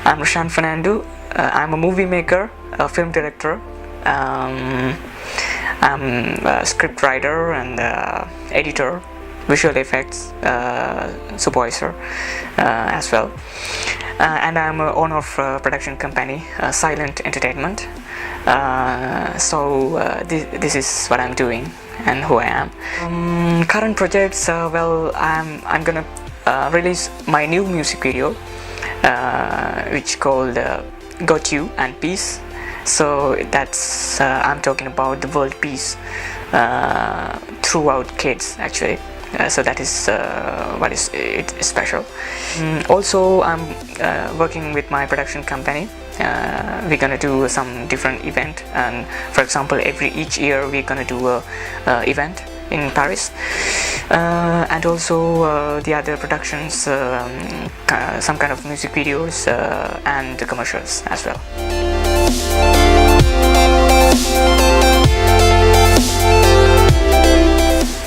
I'm Reshan Fernando. I'm a movie maker, a film director. I'm a script writer and editor, visual effects supervisor as well. And I'm an owner of a production company, Silent Entertainment. This is what I'm doing and who I am. Current projects, I'm gonna release my new music video, which called Got You and Peace. So that's I'm talking about the world peace throughout kids actually. So that is what is it special. Also, I'm working with my production company. We're gonna do some different event, and for example, each year we're gonna do a event in Paris, and also the other productions, some kind of music videos and commercials as well.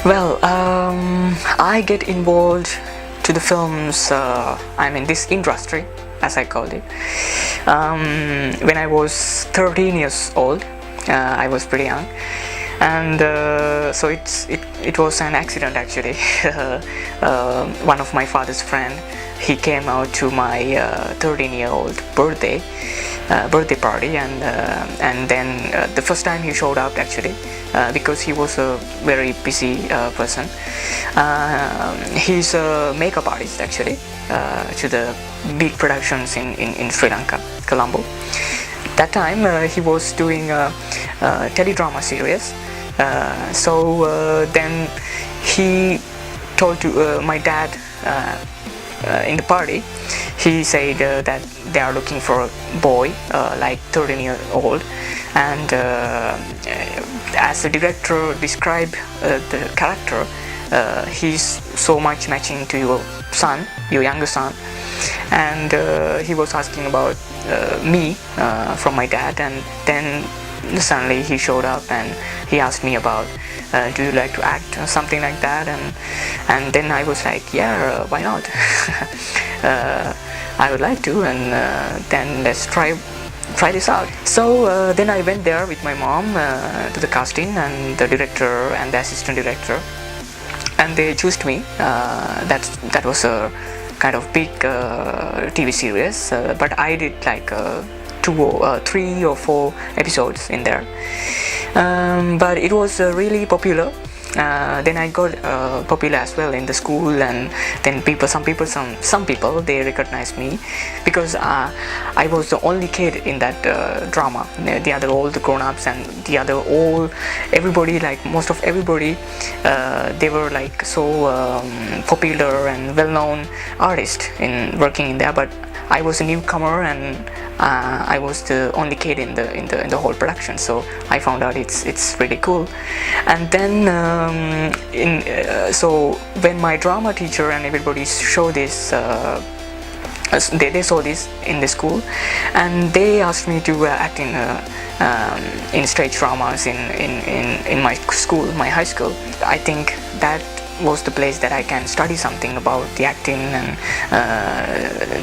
Well, I get involved to the films, I'm in this industry, as I called it, when I was 13 years old. I was pretty young, and so it was an accident actually. One of my father's friend, he came out to my 13-year-old birthday party, and then the first time he showed up actually, because he was a very busy person. He's a makeup artist actually, to the big productions in Sri Lanka, Colombo. That time he was doing a teledrama series. Then he told to my dad in the party. He said that they are looking for a boy like 13 years old, and as the director described the character, he's so much matching to your younger son, and he was asking about me from my dad, and then suddenly he showed up and he asked me about do you like to act or something like that, and then I was like, yeah, why not? I would like to, and then let's try this out. So then I went there with my mom to the casting, and the director and the assistant director, and they chose me. That was a kind of big TV series, but I did like 3 or 4 episodes in there, but it was really popular. Then I got popular as well in the school, and then some people they recognized me because I was the only kid in that drama. The other all the grown-ups and the other everybody, like most of everybody, they were like so popular and well-known artists in working in there, but I was a newcomer, and I was the only kid in the whole production. So I found out it's really cool. And then so when my drama teacher and everybody showed this, they saw this in the school, and they asked me to act in stage dramas in my school, my high school. I think that was the place that I can study something about the acting and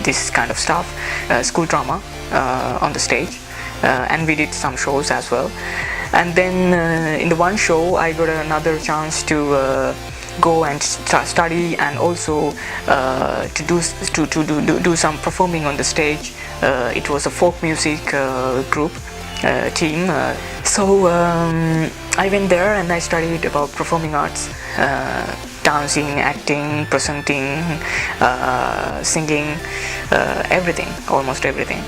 this kind of stuff, school drama on the stage, and we did some shows as well. And then in the one show I got another chance to go and study, and also to do some performing on the stage. It was a folk music group team. So I went there and I studied about performing arts, dancing, acting, presenting, singing, everything, almost everything.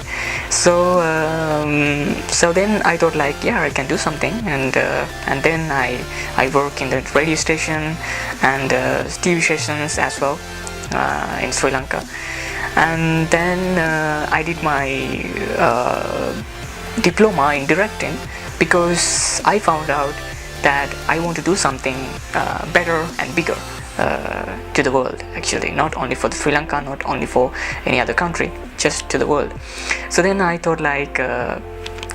So then I thought like, yeah, I can do something, and then I work in the radio station and TV stations as well in Sri Lanka. And then I did my diploma in directing, because I found out that I want to do something better and bigger to the world, actually, not only for Sri Lanka, not only for any other country, just to the world. So then I thought like,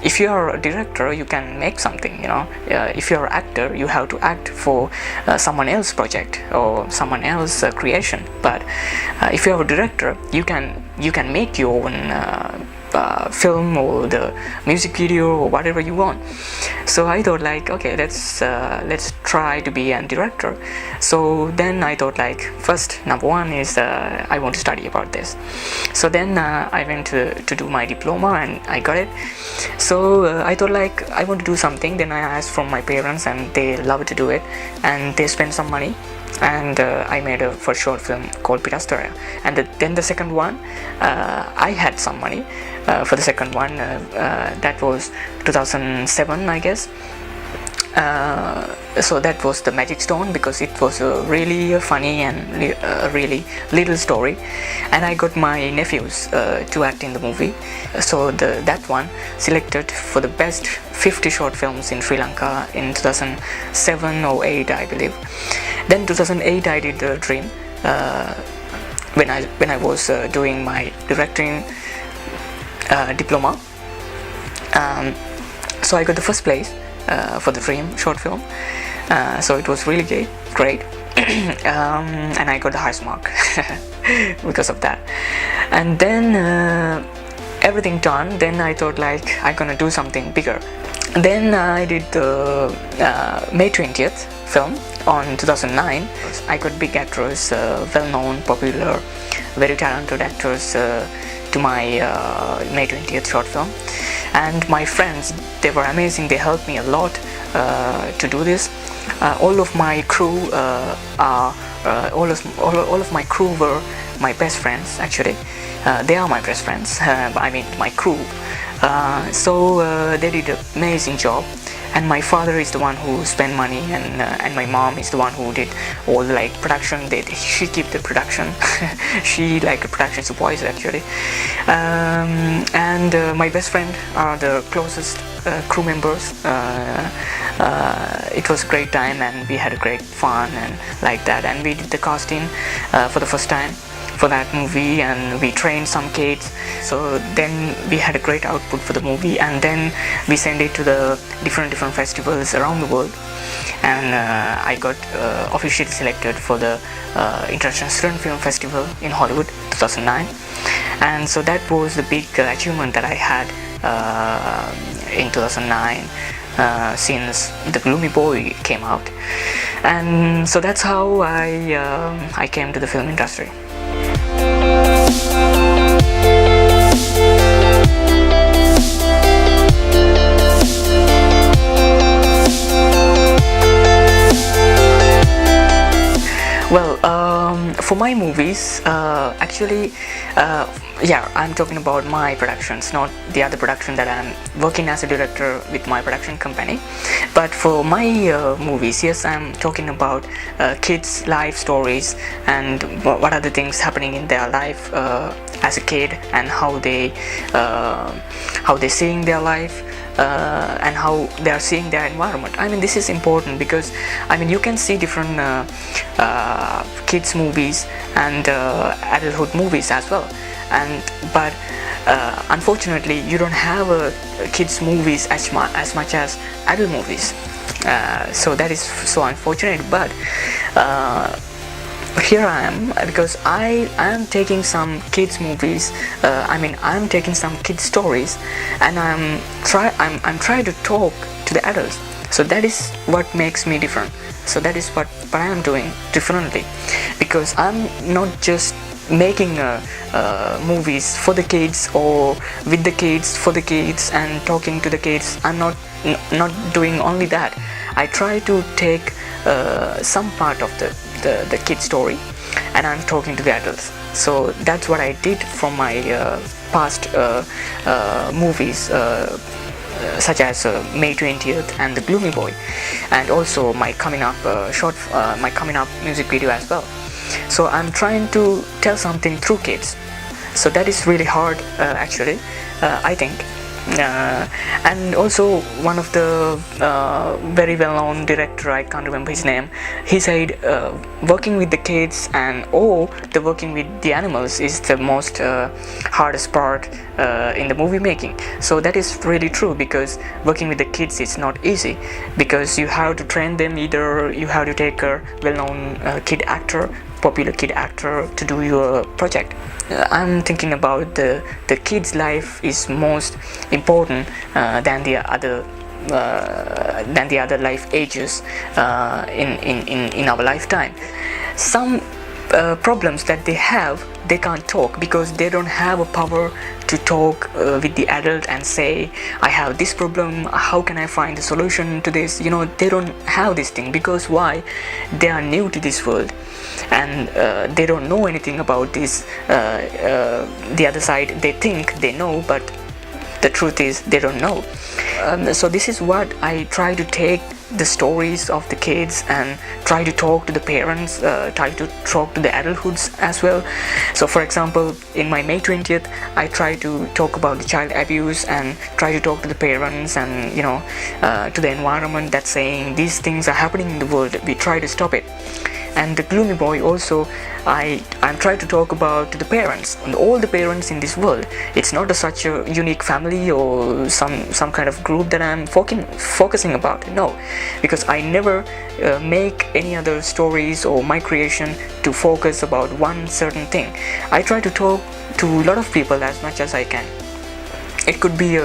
if you are a director, you can make something, if you are an actor, you have to act for someone else's project or someone else's creation. But if you are a director, you can you can make your own film or the music video or whatever you want. So I thought like, okay, let's try to be a director. So then I thought like, first, number one is I want to study about this. So then I went to do my diploma and I got it. So I thought like, I want to do something. Then I asked from my parents and they love to do it, and they spent some money, and I made a first short film called Pitastoria. And then the second one, I had some money for the second one. That was 2007, I guess. So that was the Magic Stone, because it was a really funny and really little story, and I got my nephews to act in the movie. So that one selected for the best 50 short films in Sri Lanka in 2007 or 8, I believe. Then 2008 I did The Dream, when I was doing my directing diploma. So I got the first place for The Dream short film. So it was really great. And I got the highest mark because of that. And then everything done, then I thought like, I'm gonna do something bigger. Then I did the May 20th film on 2009. I got big actors, well-known, popular, very talented actors to my May 20th short film. And my friends, they were amazing. They helped me a lot to do this. All of my crew all of my crew were my best friends. Actually, they are my best friends. I mean, my crew. So they did an amazing job. And my father is the one who spent money, and my mom is the one who did all like production. She kept the production. She like a production supervisor actually. And my best friend are the closest crew members. It was a great time, and we had a great fun and like that. And we did the casting for the first time for that movie, and we trained some kids. So then we had a great output for the movie, and then we sent it to the different festivals around the world, and I got officially selected for the International Student Film Festival in Hollywood 2009. And so that was the big achievement that I had in 2009 since The Gloomy Boy came out. And so that's how I came to the film industry. Well, for my movies, actually, yeah, I'm talking about my productions, not the other production that I'm working as a director with my production company. But for my movies, yes, I'm talking about kids' life stories and what are the things happening in their life as a kid, and how they seeing their life. And how they are seeing their environment. I mean, this is important because I mean, you can see different kids movies and adulthood movies as well, but unfortunately you don't have kids movies as much as adult movies. So that is so unfortunate, but here I am, because I am taking some kids movies. I'm taking some kids stories, and I'm trying to talk to the adults. So that is what makes me different. So that is what I am doing differently, because I'm not just making movies for the kids or with the kids, for the kids, and talking to the kids. I'm not doing only that. I try to take some part of the kid story, and I'm talking to the adults. So that's what I did from my past movies, such as May 20th and The Gloomy Boy, and also my coming up my coming up music video as well. So I'm trying to tell something through kids. So that is really hard, actually, I think. And also one of the very well-known director, I can't remember his name, he said working with the kids or the working with the animals is the most hardest part in the movie making. So that is really true, because working with the kids is not easy, because you have to train them. Either you have to take a well-known kid actor, popular kid actor to do your project. I'm thinking about the kid's life is most important than the other life ages in our lifetime. Some problems that they have, they can't talk because they don't have a power to talk with the adult and say, I have this problem, how can I find a solution to this? They don't have this thing because why? They are new to this world and they don't know anything about this. The other side, they think they know, but the truth is they don't know. So this is what I try to take the stories of the kids and try to talk to the parents, try to talk to the adulthoods as well. So for example, in my May 20th, I try to talk about the child abuse and try to talk to the parents and to the environment that's saying these things are happening in the world, we try to stop it. And the gloomy boy also, I'm trying to talk about the parents and all the parents in this world. It's not such a unique family or some kind of group that I'm focusing about. No, because I never make any other stories or my creation to focus about one certain thing. I try to talk to a lot of people as much as I can. It could be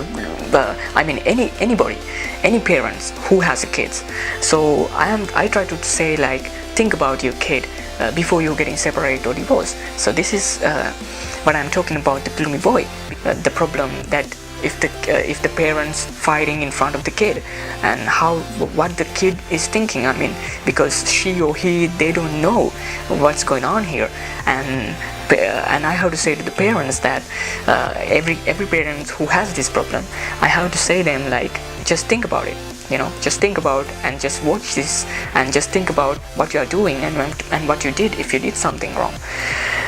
anybody, any parents who has kids. So I try to say, like, think about your kid before you're getting separated or divorced. So this is what I'm talking about, the gloomy boy, the problem that if the parents fighting in front of the kid and what the kid is thinking. Because she or he, they don't know what's going on here, and I have to say to the parents that every parent who has this problem, I have to say them, like, just think about it. Just think about and just watch this and just think about what you are doing and what you did if you did something wrong.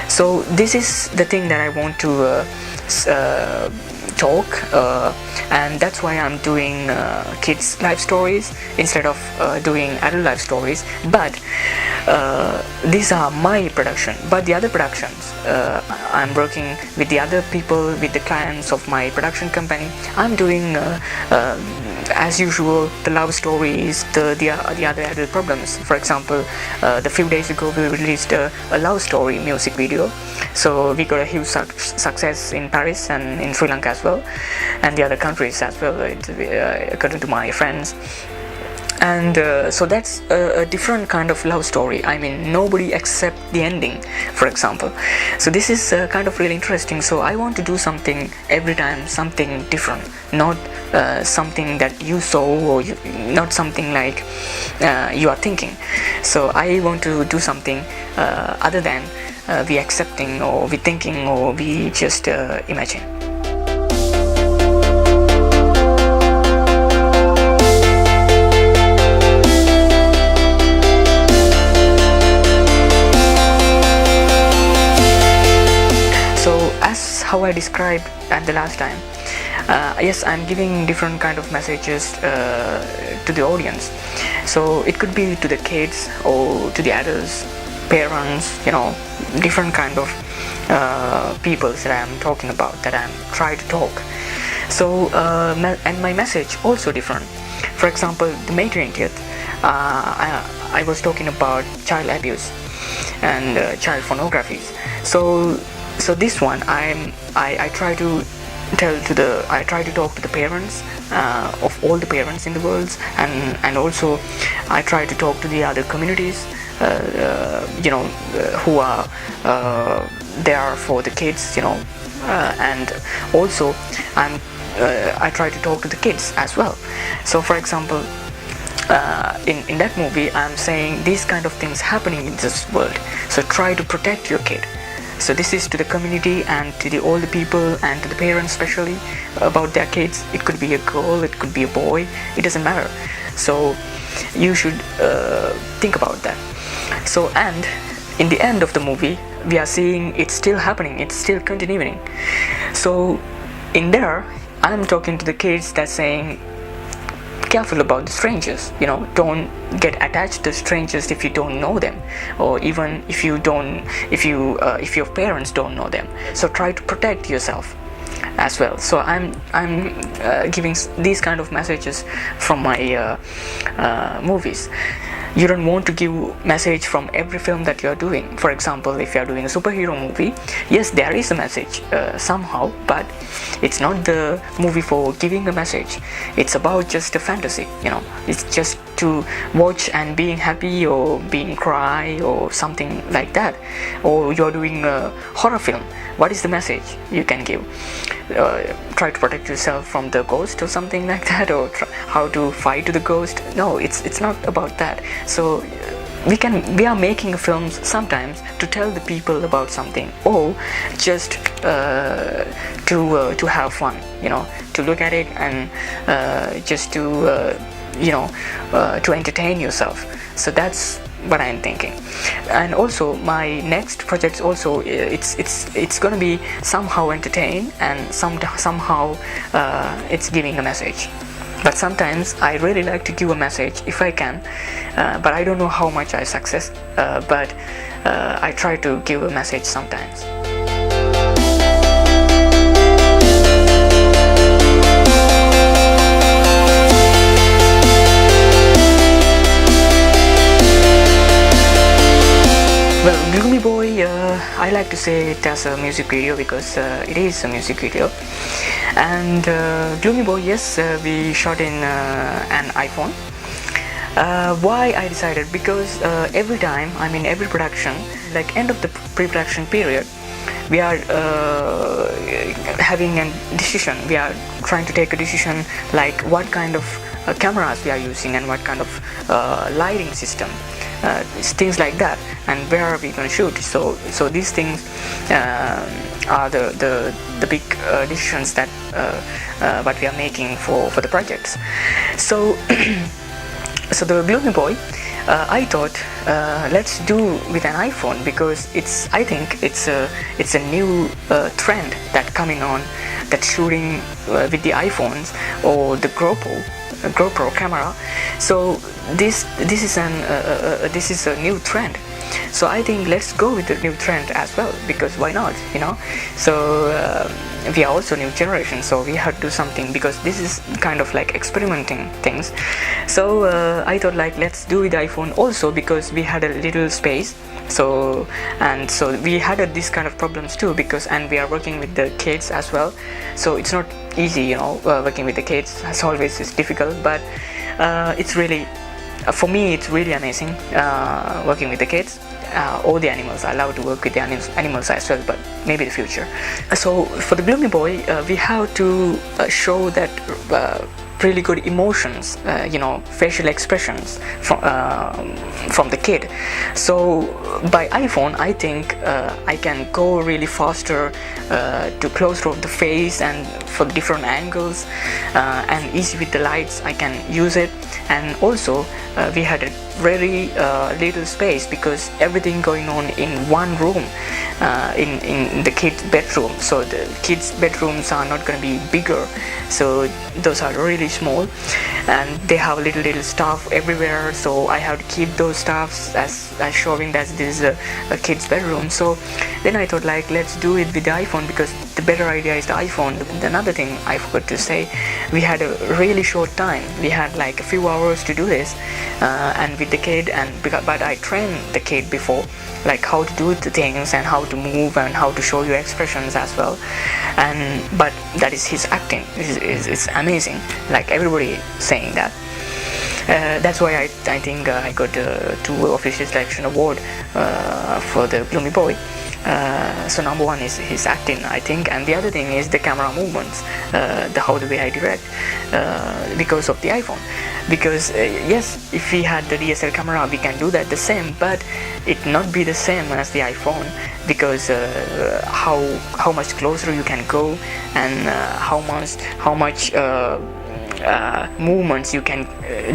So this is the thing that I want to talk, and that's why I'm doing kids' life stories instead of doing adult life stories. But these are my production. But the other productions, I'm working with the other people, with the clients of my production company. I'm doing as usual the love stories, the other adult problems. For example, the few days ago we released a love story music video. So we got a huge success in Paris and in Sri Lanka as well, and the other countries as well, according to my friends. And so that's a different kind of love story. Nobody accepts the ending, for example. So this is kind of really interesting. So I want to do something every time, something different, not something that you saw, or not something like you are thinking. So I want to do something other than we accepting or we thinking or we just imagine. How I described at the last time, yes, I'm giving different kind of messages to the audience. So it could be to the kids or to the adults, parents, different kind of people that I'm talking about, that I'm trying to talk. So and my message also different. For example, the May 20th, I was talking about child abuse and child pornographies. So this one, I try to talk to the parents of all the parents in the world, and also I try to talk to the other communities, who are there for the kids, and also I try to talk to the kids as well. So for example, in that movie, I'm saying these kind of things happening in this world. So try to protect your kid. So this is to the community and to all the people and to the parents especially about their kids. It could be a girl, it could be a boy, it doesn't matter. So you should think about that. So, and in the end of the movie, we are seeing it's still happening, it's still continuing. So in there, I'm talking to the kids that's saying, careful about the strangers, don't get attached to strangers if you don't know them, or even if your parents don't know them. So try to protect yourself as well. So I'm giving these kind of messages from my movies. you don't want to give message from every film that you are doing. For example, if you are doing a superhero movie, yes, there is a message somehow, but it's not the movie for giving a message. It's about just a fantasy, it's just to watch and being happy or being cry or something like that. Or you're doing a horror film, what is the message you can give? Try to protect yourself from the ghost or something like that, or how to fight the ghost. No, it's not about that. So we are making films sometimes to tell the people about something, or just to have fun, to look at it and just to to entertain yourself. So that's what I'm thinking. And also my next project also, it's gonna be somehow entertain and somehow it's giving a message. But sometimes I really like to give a message if I can, but I don't know how much I success, but I try to give a message sometimes. Well, Gloomy Boy, I like to say it as a music video because it is a music video. And Gloomy Boy, yes, we shot in an iPhone. Why I decided? Because every time, every production, like end of the pre-production period, we are having a decision. We are trying to take a decision like what kind of cameras we are using and what kind of lighting system. Things like that, and where are we going to shoot. So these things are the big decisions that what we are making for the projects. So so the Gloomy Boy, I thought let's do with an iPhone, because I think it's a new trend that coming on, that shooting with the iPhones or the GoPro camera. So this is a new trend. So I think let's go with the new trend as well, because why not, So we are also new generation, so we have to do something, because this is kind of like experimenting things. So I thought like let's do with iPhone also, because we had a little space. So we had this kind of problems too, and we are working with the kids as well. So it's not easy, working with the kids as always is difficult, but it's really, for me it's really amazing working with the kids. All the animals, I love to work with the animals as well, but maybe the future. So for the Gloomy Boy, we have to show that really good emotions, facial expressions from the kid. So by iPhone, I think I can go really faster to close up the face and for different angles, and easy with the lights I can use it. And also we had a very little space, because everything going on in one room, in the kids' bedroom. So the kids' bedrooms are not going to be bigger, so those are really small, and they have little stuff everywhere. So I have to keep those stuffs as showing that this is a kid's bedroom. So then I thought like let's do it with the iPhone, because the better idea is the iPhone. Another thing I forgot to say, we had a really short time. We had like a few hours to do this, and with the kid, but I trained the kid before, like how to do the things and how to move and how to show your expressions as well. But that is his acting is amazing, like everybody saying that. That's why I think I got 2 official selection award for the Gloomy Boy. So number one is his acting, I think, and the other thing is the camera movements, how the way I direct, because of the iPhone. Because yes, if we had the DSLR camera, we can do that the same, but it not be the same as the iPhone, because how much closer you can go, and how much movements you can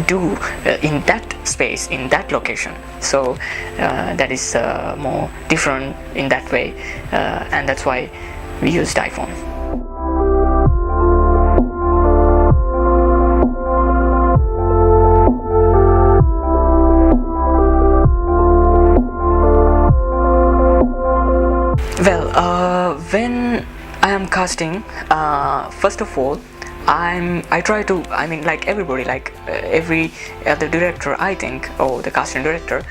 do in that space, in that location. So that is more different in that way, and that's why we used iPhone. Well, when I am casting, first of all I try to, I mean, like everybody, like every other director, I think, or the casting director,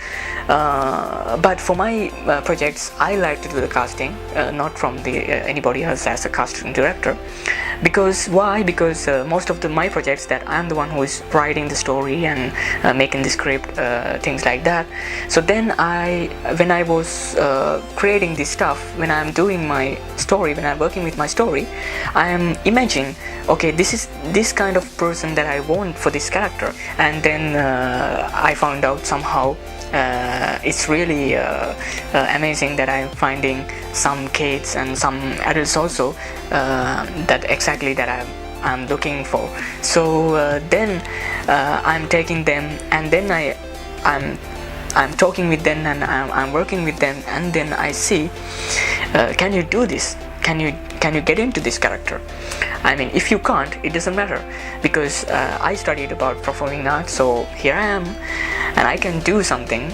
but for my projects I like to do the casting, not from the anybody else as a casting director. Because why? Because most of my projects that I'm the one who is writing the story and making the script, things like that. So then when I was creating this stuff, when I'm doing my story, when I'm working with my story, I am imagining, okay, this is this kind of person that I want for this character. And then I found out somehow it's really amazing that I'm finding some kids and some adults also that exactly that I'm looking for. So then I'm taking them, and then I'm talking with them, and I'm working with them, and then I see, can you do this? Can you get into this character? I mean, if you can't, it doesn't matter, because I studied about performing arts, so here I am, and I can do something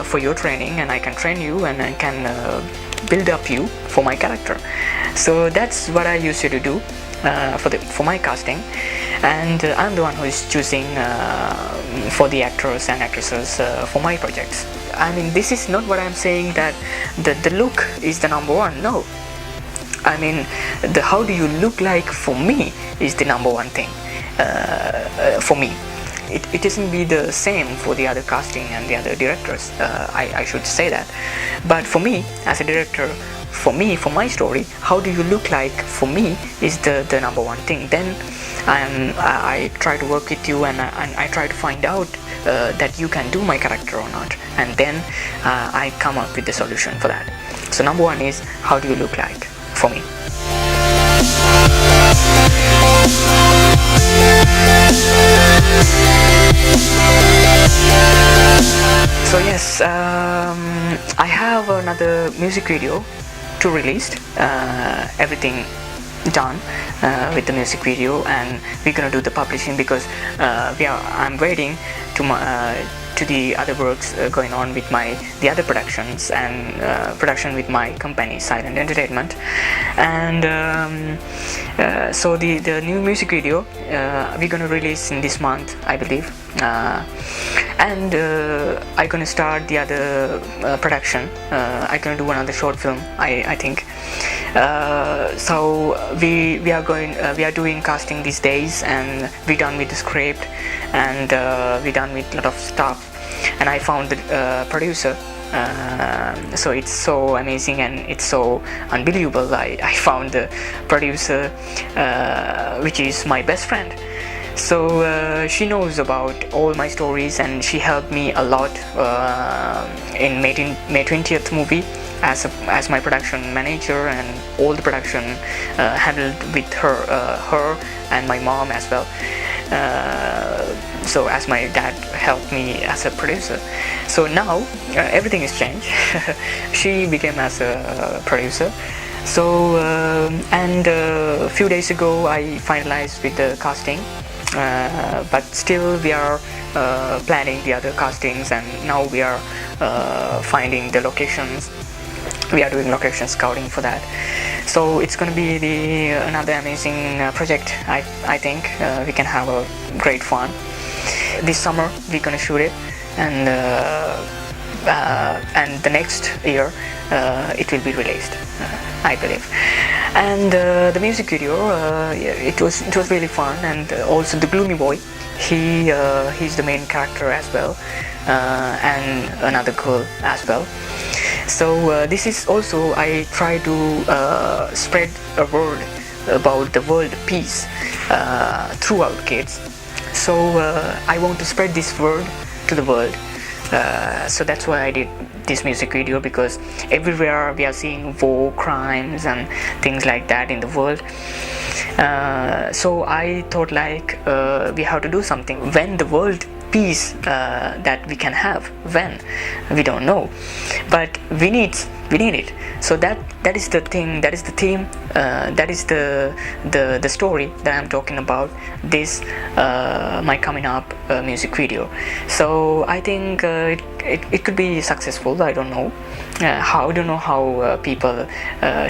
for your training, and I can train you, and I can build up you for my character. So that's what I used to do for my casting, and I'm the one who is choosing for the actors and actresses for my projects. I mean, this is not what I'm saying that the look is the number one. No, I mean, how do you look like for me is the number one thing for me. It doesn't be the same for the other casting and the other directors, I should say that. But for me as a director, for my story, how do you look like for me is the number one thing. Then I try to work with you, and I try to find out that you can do my character or not, and then I come up with the solution for that. So number one is, how do you look like for me. So yes, I have another music video to release, everything done with the music video, and we're gonna do the publishing, because I'm waiting to the other works going on with the other productions, and production with my company Silent Entertainment. And so the new music video we're gonna release in this month, I believe, and I'm gonna start the other production. I'm gonna do another short film, I think. So we are doing casting these days, and we're done with the script, and we're done with a lot of stuff, and I found the producer. So it's so amazing and it's so unbelievable. I found the producer, which is my best friend. So she knows about all my stories, and she helped me a lot in May 20th movie as my production manager, and all the production handled with her and my mom as well. So as my dad helped me as a producer. So now everything has changed. She became as a producer. So and a few days ago I finalized with the casting, but still we are planning the other castings, and now we are finding the locations. We are doing location scouting for that. So it's going to be another amazing project. I think we can have a great fun. This summer we're going to shoot it, and the next year it will be released, I believe. And the music video, it was really fun, and also the gloomy boy, he's the main character as well, and another girl as well. So this is also, I try to spread a word about the world peace throughout kids. So I want to spread this word to the world. So that's why I did this music video, because everywhere we are seeing war, crimes and things like that in the world. So I thought like we have to do something. When the world peace that we can have, when we don't know, but we need we need it. So that is the thing, that is the theme, that is the story that I'm talking about this my coming up music video. So I think it could be successful. I don't know how people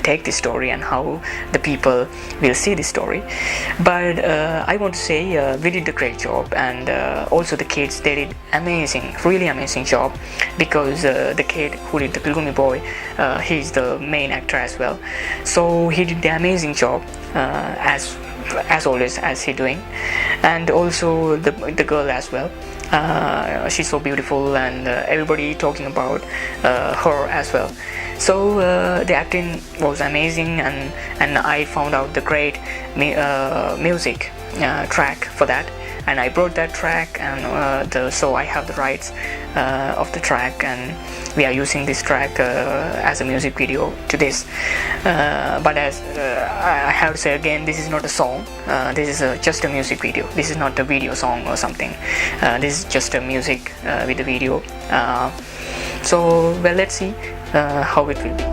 take this story and how the people will see this story, but I want to say we did a great job, and also the kids, they did really amazing job, because the kid who did the Gloomy Boy, he's the main actor as well, so he did the amazing job, as always as he doing, and also the girl as well. She's so beautiful, and everybody talking about her as well. So the acting was amazing, and I found out the great music track for that, and I brought that track, and so I have the rights of the track, and we are using this track as a music video to this, but as I have to say again, this is not a song, this is just a music video. This is not a video song or something, this is just a music with a video. So well, let's see how it will be.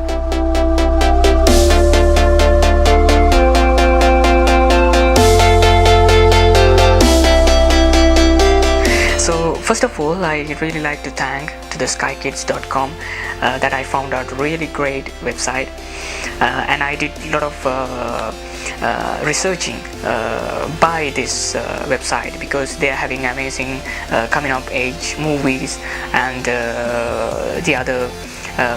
So first of all, I really like to thank to the skykids.com that I found out really great website, and I did a lot of researching by this website, because they are having amazing coming of age movies, and the other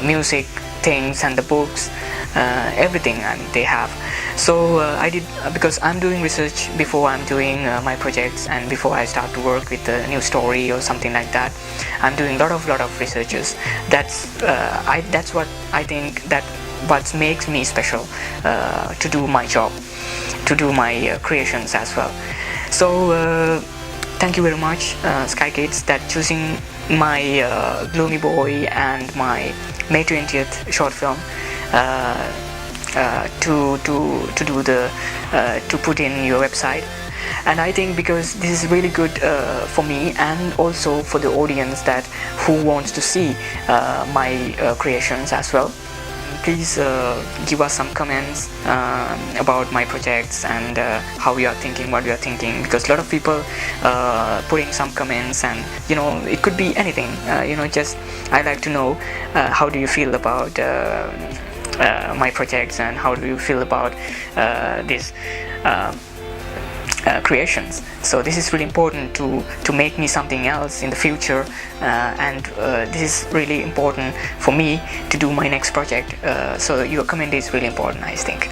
music things, and the books, everything, and they have. So I did, because I'm doing research before I'm doing my projects, and before I start to work with a new story or something like that, I'm doing a lot of researches. That's what I think that what makes me special to do my job, to do my creations as well. So thank you very much, Sky Kids, that choosing my Gloomy Boy and my May 20th short film to put in your website. And I think because this is really good for me, and also for the audience that who wants to see my creations as well. Please give us some comments about my projects, and how you are thinking, what you are thinking, because a lot of people putting some comments, and it could be anything, just I like to know how do you feel about my projects, and how do you feel about these creations. So this is really important to make me something else in the future, and this is really important for me to do my next project. So your comment is really important, I think.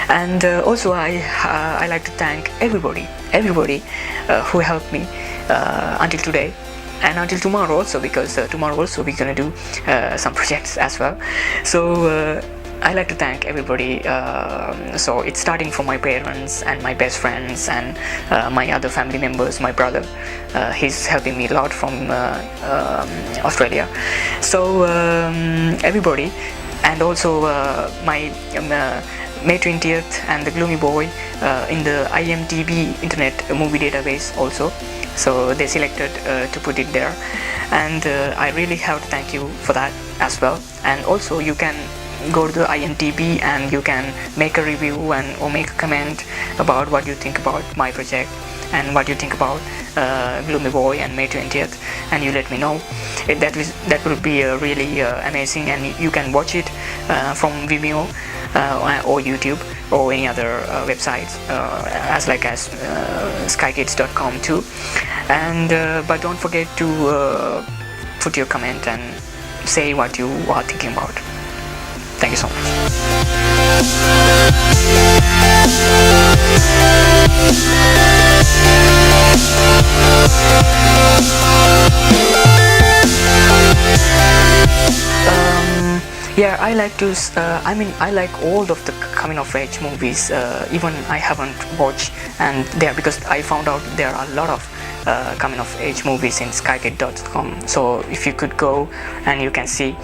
And also I like to thank everybody who helped me until today, and until tomorrow also, because tomorrow also we're gonna do some projects as well. So I like to thank everybody. So it's starting from my parents and my best friends, and my other family members. My brother, he's helping me a lot from Australia. So everybody, and also my May 20th and the Gloomy Boy in the IMDb Internet Movie Database also. So they selected to put it there, and I really have to thank you for that as well. And also you can go to the IMDb and you can make a review or make a comment about what you think about my project, and what you think about Gloomy Boy and May 20th, and you let me know. That will be really amazing, and you can watch it from Vimeo or YouTube or any other websites as skykids.com too. And but don't forget to put your comment and say what you are thinking about. Thank you so much. Yeah, I like to. I like all of the coming of age movies. Even I haven't watched, and there, because I found out there are a lot of coming of age movies in skykid.com. So if you could go and you can see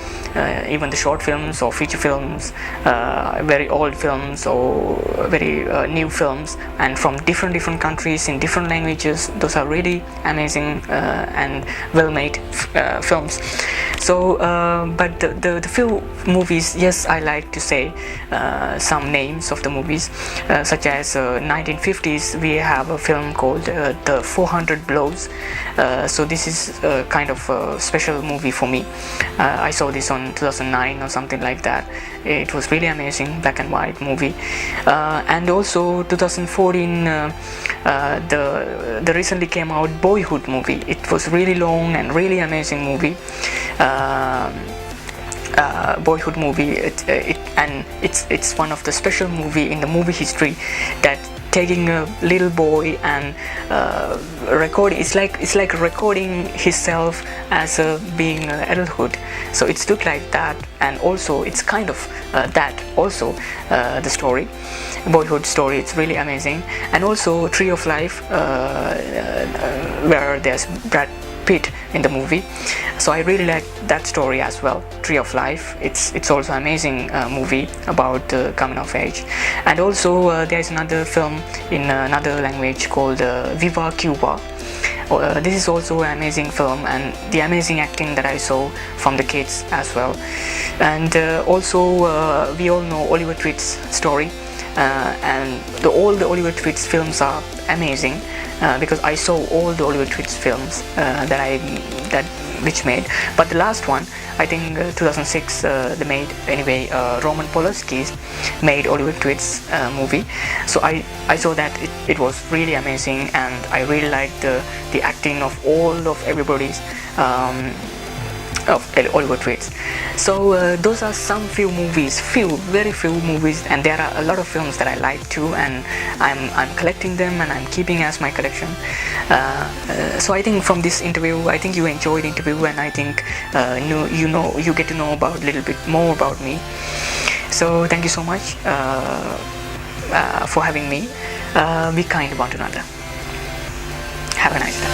even the short films or feature films, very old films or very new films, and from different countries in different languages. Those are really amazing and well made films. So but the few movies, yes, I like to say some names of the movies, such as 1950s we have a film called The 400 Blows. So this is kind of a special movie for me. I saw this on 2009 or something like that. It was really amazing, black and white movie. And also 2014 the recently came out Boyhood movie. It was really long and really amazing movie. Boyhood movie, it's one of the special movie in the movie history that taking a little boy and recording, it's like recording himself as being adulthood. So it's looked like that, and also it's kind of that also the story, Boyhood story. It's really amazing. And also Tree of Life, where there's Brad Pitt in the movie. So I really like that story as well, Tree of Life. It's also amazing movie about coming of age. And also there is another film in another language called Viva Cuba. This is also an amazing film, and the amazing acting that I saw from the kids as well. And also we all know Oliver Twist's story, and all the Oliver Twist films are amazing, because I saw all the Oliver Twist films which made. But the last one, I think 2006 they made anyway. Roman Polanski's made Oliver Twist movie. So I saw that it was really amazing, and I really liked the acting of everybody's of Oliver Twist. So those are some very few movies, and there are a lot of films that I like too, and I'm collecting them and I'm keeping as my collection. So I think from this interview, I think you enjoyed the interview, and I think you get to know about a little bit more about me. So thank you so much for having me. Be kind one to another. Have a nice day.